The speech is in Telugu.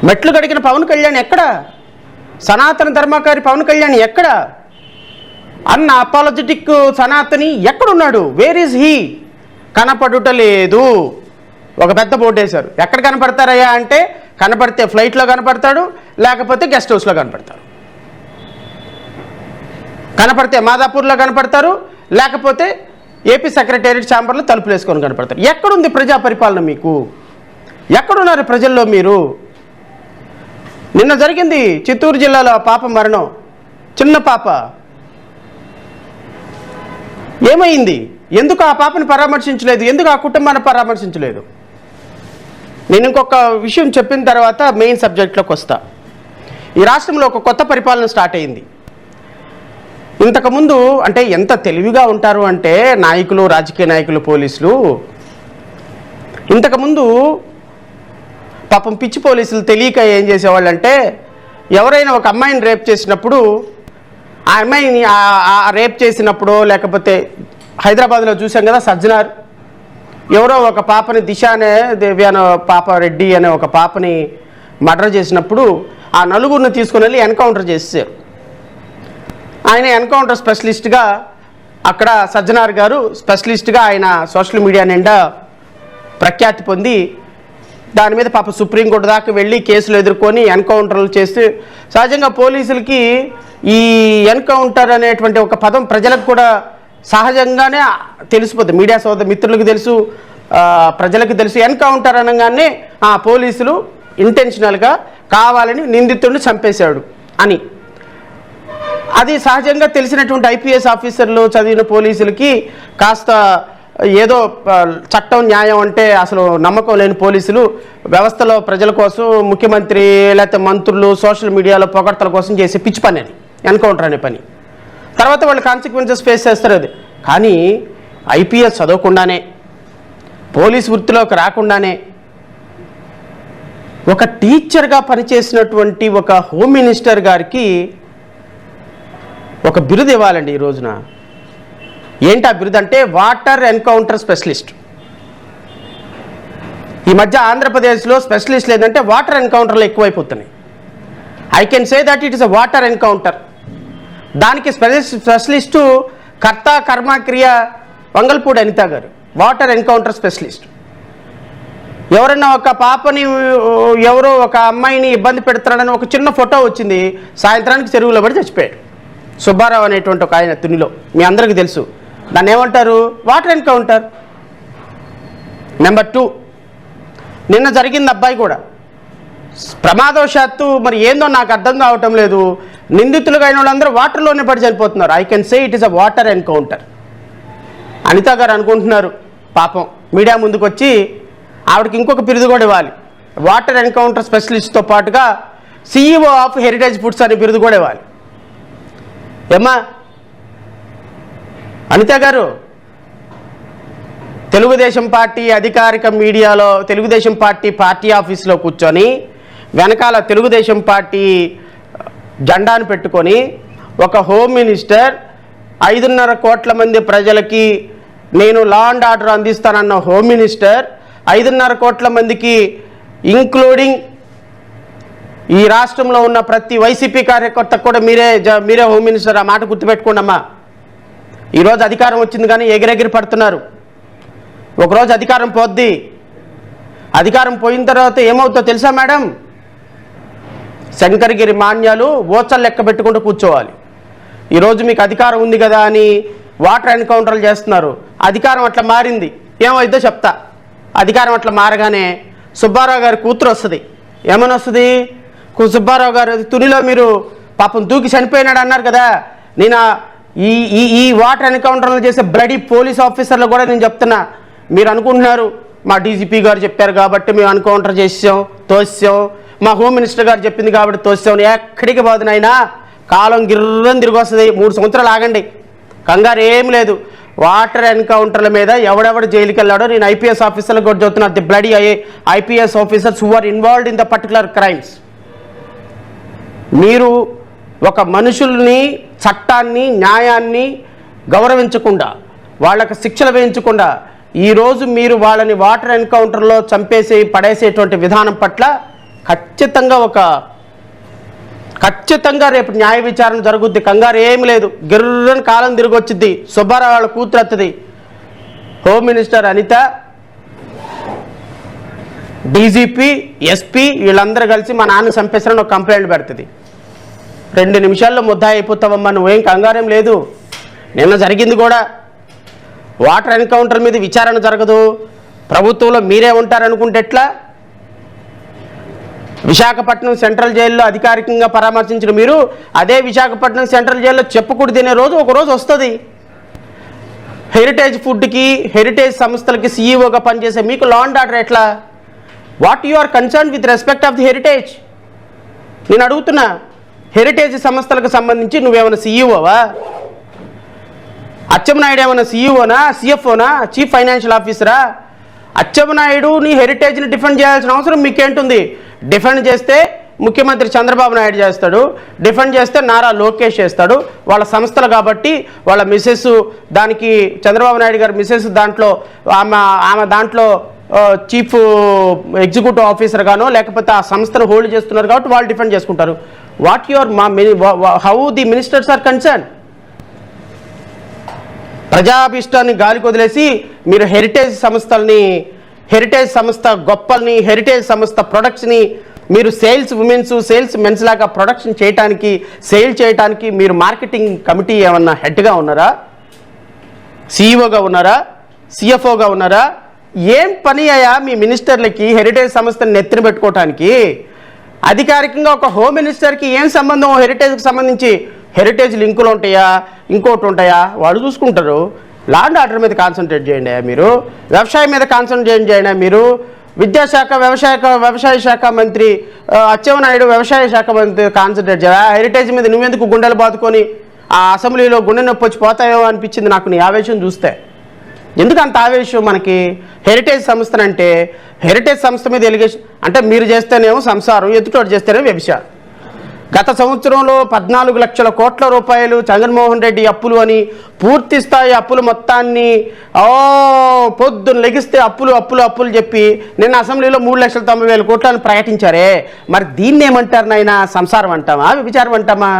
మెట్లు గడిగిన పవన్ కళ్యాణ్ ఎక్కడ? సనాతన ధర్మకారి పవన్ కళ్యాణ్ ఎక్కడ? అన్న అపాలజెటిక్ సనాతని ఎక్కడున్నాడు? Where is he? కనపడుట లేదు. ఒక పెద్ద బోర్డు వేశారు. ఎక్కడ కనపడతారయ్యా అంటే, కనపడితే ఫ్లైట్లో కనపడతాడు, లేకపోతే గెస్ట్ హౌస్లో కనపడతారు. కనపడితే మాదాపూర్లో కనపడతారు, లేకపోతే ఏపీ సెక్రటేరియట్ ఛాంబర్లో తలుపులు వేసుకొని కనపడతారు. ఎక్కడుంది ప్రజా పరిపాలన మీకు? ఎక్కడున్నారు ప్రజల్లో మీరు? నిన్న జరిగింది చిత్తూరు జిల్లాలో పాప మరణం, చిన్న పాప. ఏమైంది? ఎందుకు ఆ పాపని పరామర్శించలేదు? ఎందుకు ఆ కుటుంబాన్ని పరామర్శించలేదు? నేను ఇంకొక విషయం చెప్పిన తర్వాత మెయిన్ సబ్జెక్ట్లోకి వస్తా. ఈ రాష్ట్రంలో ఒక కొత్త పరిపాలన స్టార్ట్ అయింది. ఇంతకుముందు అంటే ఎంత తెలివిగా ఉంటారు అంటే నాయకులు, రాజకీయ నాయకులు, పోలీసులు. ఇంతకుముందు పాపం పిచ్చి పోలీసులు తెలియక ఏం చేసేవాళ్ళంటే, ఎవరైనా ఒక అమ్మాయిని రేప్ చేసినప్పుడు, ఆ అమ్మాయిని రేప్ చేసినప్పుడు, లేకపోతే హైదరాబాద్లో చూసాం కదా సజ్జనార్, ఎవరో ఒక పాపని దిశ అనే దేవి అనే పాప, రెడ్డి అనే ఒక పాపని మర్డర్ చేసినప్పుడు ఆ నలుగురిని తీసుకుని వెళ్ళి ఎన్కౌంటర్ చేశారు. ఆయన ఎన్కౌంటర్ స్పెషలిస్ట్గా, అక్కడ సజ్జనార్ గారు స్పెషలిస్ట్గా ఆయన సోషల్ మీడియా నిండా ప్రఖ్యాతి పొంది, దాని మీద పాప సుప్రీంకోర్టు దాకా వెళ్ళి కేసులు ఎదుర్కొని ఎన్కౌంటర్లు చేసి, సహజంగా పోలీసులకి ఈ ఎన్కౌంటర్ అనేటువంటి ఒక పదం ప్రజలకు కూడా సహజంగానే తెలిసిపోతుంది. మీడియా సోదర మిత్రులకు తెలుసు, ప్రజలకు తెలుసు. ఎన్కౌంటర్ అనగానే పోలీసులు ఇంటెన్షనల్గా కావాలని నిందితుడిని చంపేశాడు అని. అది సహజంగా తెలిసినటువంటి ఐపీఎస్ ఆఫీసర్లు, చదివిన పోలీసులకి కాస్త ఏదో చట్టం న్యాయం అంటే అసలు నమ్మకం లేని పోలీసులు వ్యవస్థలో ప్రజల కోసం, ముఖ్యమంత్రి లేకపోతే మంత్రులు సోషల్ మీడియాలో పొగడ్తల కోసం చేసే పిచ్చి పని అది ఎన్కౌంటర్ అనే పని. తర్వాత వాళ్ళు కాన్సిక్వెన్సెస్ ఫేస్ చేస్తారు. అది కానీ ఐపీఎస్ చదవకుండానే, పోలీస్ వృత్తిలోకి రాకుండానే, ఒక టీచర్గా పనిచేసినటువంటి ఒక హోమ్ మినిస్టర్ గారికి ఒక బిరుదు ఇవ్వాలండి ఈ రోజున. ఏంటి ఆ బిరుదు అంటే, వాటర్ ఎన్కౌంటర్ స్పెషలిస్ట్. ఈ మధ్య ఆంధ్రప్రదేశ్లో స్పెషలిస్టులు ఏంటంటే వాటర్ ఎన్కౌంటర్లు ఎక్కువైపోతున్నాయి. I can say that it is a water encounter. దానికి స్పెషలిస్టు కర్త కర్మక్రియ వంగల్పూడి అనిత గారు, వాటర్ ఎన్కౌంటర్ స్పెషలిస్ట్. ఎవరైనా ఒక పాపని, ఎవరో ఒక అమ్మాయిని ఇబ్బంది పెడుతున్నాడని ఒక చిన్న ఫోటో వచ్చింది, సాయంత్రానికి చెరువులో పడి చచ్చిపోయాడు. సుబ్బారావు అనేటువంటి ఒక ఆయన తునిలో, మీ అందరికీ తెలుసు. దాన్ని ఏమంటారు? Water encounter. నెంబర్ 2, నిన్న జరిగింది అబ్బాయి కూడా ప్రమాదవశాత్తు, మరి ఏందో నాకు అర్థం కావటం లేదు, నిందితులుగా అయిన వాళ్ళందరూ వాటర్లోనే పడి చనిపోతున్నారు. I can say it is a water encounter. Anitha garu అనుకుంటున్నారు పాపం, మీడియా ముందుకు వచ్చి ఆవిడకి ఇంకొక బిరుదు కూడా ఇవ్వాలి. వాటర్ ఎన్కౌంటర్ స్పెషలిస్ట్తో పాటుగా CEO ఆఫ్ హెరిటేజ్ ఫుడ్స్ అనే బిరుదు కూడా ఇవ్వాలి. ఏమ్మా అనిత గారు, తెలుగుదేశం పార్టీ అధికారిక మీడియాలో తెలుగుదేశం పార్టీ ఆఫీసులో కూర్చొని వెనకాల తెలుగుదేశం పార్టీ జెండాను పెట్టుకొని ఒక హోమ్ మినిస్టర్ 5.5 కోట్ల మంది ప్రజలకి నేను లా అండ్ ఆర్డర్ అందిస్తానన్న హోమ్ మినిస్టర్ 5.5 కోట్ల మందికి ఇంక్లూడింగ్ ఈ రాష్ట్రంలో ఉన్న ప్రతి వైసీపీ కార్యకర్తకు కూడా మీరే హోమ్ మినిస్టర్. ఆ మాట గుర్తుపెట్టుకోండి అమ్మా. ఈరోజు అధికారం వచ్చింది కానీ ఎగిరెగిరి పడుతున్నారు. ఒకరోజు అధికారం పోద్ది. అధికారం పోయిన తర్వాత ఏమవుతుందో తెలుసా మేడం? శంకరగిరి మాన్యాలు ఓచలు లెక్క పెట్టుకుంటూ కూర్చోవాలి. ఈరోజు మీకు అధికారం ఉంది కదా అని వాటర్ ఎన్కౌంటర్లు చేస్తున్నారు. అధికారం అట్లా మారింది, ఏమైందో చెప్తా. అధికారం అట్లా మారగానే సుబ్బారావు గారి కూతురు వస్తుంది. ఏమని వస్తుంది? సుబ్బారావు గారు తునిలో మీరు పాపం దూకి చనిపోయినాడు అన్నారు కదా. నేను ఈ వాటర్ ఎన్కౌంటర్లు చేసే బ్లడీ పోలీస్ ఆఫీసర్లు కూడా నేను చెప్తున్నా. మీరు అనుకుంటున్నారు మా డీజీపీ గారు చెప్పారు కాబట్టి మేము ఎన్కౌంటర్ చేసాం, తోసాం, మా హోమ్ మినిస్టర్ గారు చెప్పింది కాబట్టి తోసాం. ఎక్కడికి పోదునైనా కాలం గిర్రని తిరిగి వస్తుంది. 3 సంవత్సరాలు ఆగండి, కంగారు ఏం లేదు. వాటర్ ఎన్కౌంటర్ల మీద ఎవడెవడు జైలుకి వెళ్ళాడో నేను ఐపీఎస్ ఆఫీసర్లకు కూడా చెప్తున్నాను. The bloody IPS officers who are involved in the particular crimes. మీరు ఒక మనుషుల్ని, చట్టాన్ని, న్యాయాన్ని గౌరవించకుండా, వాళ్ళకి శిక్షలు వేయించకుండా ఈరోజు మీరు వాళ్ళని వాటర్ ఎన్కౌంటర్లో చంపేసి పడేసేటువంటి విధానం పట్ల ఖచ్చితంగా రేపు న్యాయ విచారణ జరుగుద్ది. కంగారు ఏమి లేదు. గిర్రని కాలం తిరిగి వచ్చింది. సుబ్బారావు వాళ్ళ కూతురు వస్తుంది. Home minister Anitha, DGP, SP వీళ్ళందరూ కలిసి మా నాన్న చంపేస్తారని ఒక కంప్లైంట్ పెడుతుంది. 2 నిమిషాల్లో ముద్దా అయిపోతావమ్మా, నువ్వేం కంగారేం లేదు. నిన్న జరిగింది కూడా వాటర్ ఎన్కౌంటర్ మీద విచారణ జరగదు. ప్రభుత్వంలో మీరే ఉంటారనుకుంటే ఎట్లా? విశాఖపట్నం సెంట్రల్ జైల్లో అధికారికంగా పరామర్శించిన మీరు అదే విశాఖపట్నం సెంట్రల్ జైల్లో చెప్పుకుడు తినే రోజు ఒక రోజు వస్తుంది. హెరిటేజ్ ఫుడ్కి, హెరిటేజ్ సంస్థలకి సీఈఓగా పనిచేసే మీకు లా అండ్ ఆర్డర్ ఎట్లా? What you are concern with respect of the Heritage? నేను అడుగుతున్నా, హెరిటేజ్ సంస్థలకు సంబంధించి నువ్వేమైనా సీఈఓవా? అచ్చెన్నాయుడు ఏమైనా సీఈఓనా, సిఎఫ్ఓనా, చీఫ్ ఫైనాన్షియల్ ఆఫీసరా? అచ్చెన్నాయుడు నీ హెరిటేజ్ని డిఫెండ్ చేయాల్సిన అవసరం మీకేంటుంది? డిఫెండ్ చేస్తే ముఖ్యమంత్రి చంద్రబాబు నాయుడు చేస్తాడు, డిఫెండ్ చేస్తే నారా లోకేష్ చేస్తాడు. వాళ్ళ సంస్థలు కాబట్టి వాళ్ళ మిసెస్, దానికి చంద్రబాబు నాయుడు గారి మిసెస్ దాంట్లో ఆమె దాంట్లో చీఫ్ ఎగ్జిక్యూటివ్ ఆఫీసర్ గానో లేకపోతే ఆ సంస్థను హోల్డ్ చేస్తున్నారు కాబట్టి వాళ్ళు డిఫెండ్ చేసుకుంటారు. What your how the ministers are concern? ప్రజాభిష్టాన్ని గాలికి వదిలేసి మీరు హెరిటేజ్ సంస్థల్ని, హెరిటేజ్ సంస్థ గొప్పల్ని, హెరిటేజ్ సంస్థ ప్రొడక్ట్స్ని మీరు సేల్స్ ఉమెన్స్, సేల్స్ మెన్స్ లాగా ప్రొడక్షన్ చేయడానికి, సేల్ చేయడానికి మీరు మార్కెటింగ్ కమిటీ ఏమన్నా హెడ్గా ఉన్నారా? సీఈఓగా ఉన్నారా? సిఎఫ్ఓగా ఉన్నారా? ఏం పని అయ్యా మీ మినిస్టర్లకి హెరిటేజ్ సంస్థను నెత్తిన పెట్టుకోవటానికి? అధికారికంగా ఒక హోమ్ మినిస్టర్కి ఏం సంబంధం హెరిటేజ్కి సంబంధించి? హెరిటేజ్ లింకులు ఉంటాయా, ఇంకోటి ఉంటాయా? వాళ్ళు చూసుకుంటారు. లా అండ్ ఆర్డర్ మీద కాన్సన్ట్రేట్ చేయండి మీరు. వ్యవసాయం మీద కాన్సన్ట్రేట్ చేయండి మీరు. విద్యాశాఖ, వ్యవసాయ శాఖ మంత్రి అచ్చెన్నాయుడు వ్యవసాయ శాఖ మంత్రి కాన్సన్ట్రేట్ చేయాలి. హెరిటేజ్ మీద నువ్వెందుకు గుండెలు బాదుకొని ఆ అసెంబ్లీలో గుండె నొప్పి వచ్చి పోతాయో అనిపించింది నాకు నీ ఆవేశం చూస్తే. ఎందుకు అంత ఆవేశం మనకి? హెరిటేజ్ సంస్థనంటే హెరిటేజ్ సంస్థ మీద ఎలిగేషన్ అంటే మీరు చేస్తేనేమో సంసారం, ఎదుటోడు చేస్తేనేమో వ్యభిచారం. గత సంవత్సరంలో 14 లక్షల కోట్ల రూపాయలు జగన్మోహన్ రెడ్డి అప్పులు అని పూర్తి స్థాయి అప్పులు మొత్తాన్ని పొద్దున్న లెగిస్తే అప్పులు చెప్పి నిన్న అసెంబ్లీలో 3,90,000 కోట్లు అని ప్రకటించారే. మరి దీన్ని ఏమంటారు నాయన? సంసారం అంటామా, వ్యభిచారం అంటామా?